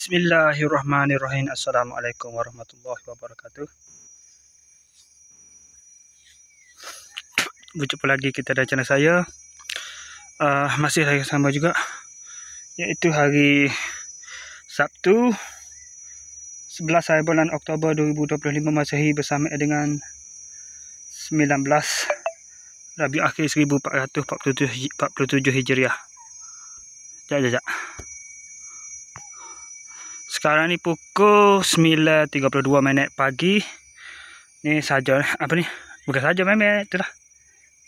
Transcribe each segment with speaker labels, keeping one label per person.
Speaker 1: Bismillahirrahmanirrahim. Assalamualaikum warahmatullahi wabarakatuh. Berjumpa lagi kita dari channel saya. Masih hari sama juga, iaitu hari Sabtu 11 bulan Oktober 2025 Masehi bersama dengan 19 Rabiul Akhir 1447 Hijriah. Sekejap. Sekarang ni pukul 9.32 pagi. Ni saja apa ni? Bukan saja memang itulah.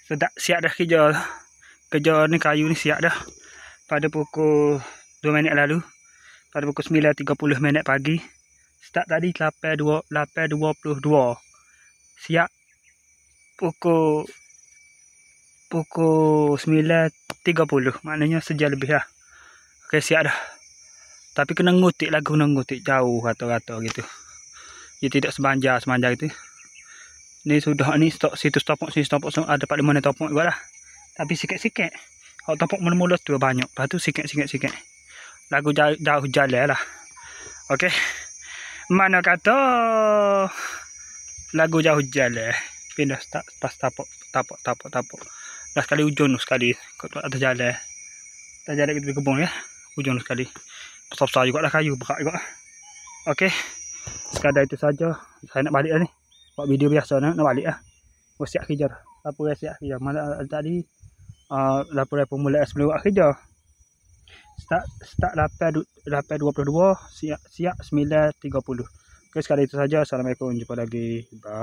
Speaker 1: Sudah siap dah kerja. Kerja ni kayu ni siap dah. Pada pukul 2 minit lalu. Pada pukul 9.30 pagi. Start tadi 8.22. Siap pukul 9.30. Maknanya sejam lebih lah. Okey, siap dah. Tapi kena ngutik lagu, kena ngutik jauh rata-rata gitu. Dia tidak semanjar gitu. Ni sudah ni stok situ stopok ada 45 topok juga lah. Tapi sikit-sikit. Kalau topok mula-mula tu banyak. Lepas tu sikit. Lagu jauh jalan lah. Okey. Mana kata lagu jauh jalan. Pindah pas tapok. Dah sekali ujung sekali. Kalau ada jalan. Tak jalan kita kebun ya. Ujung sekali. Besar-besar juga lah kayu, berat juga. Okey. Sekadar itu saja. Saya nak balik lah ni. Buat video biasa nak balik lah. Siap kerja dah. Lapor siap kerja. Mana tadi lapor pemula sebelum buat kerja. Start 8.22. Siap 9.30. Okey, sekadar itu saja. Assalamualaikum. Jumpa lagi. Bye.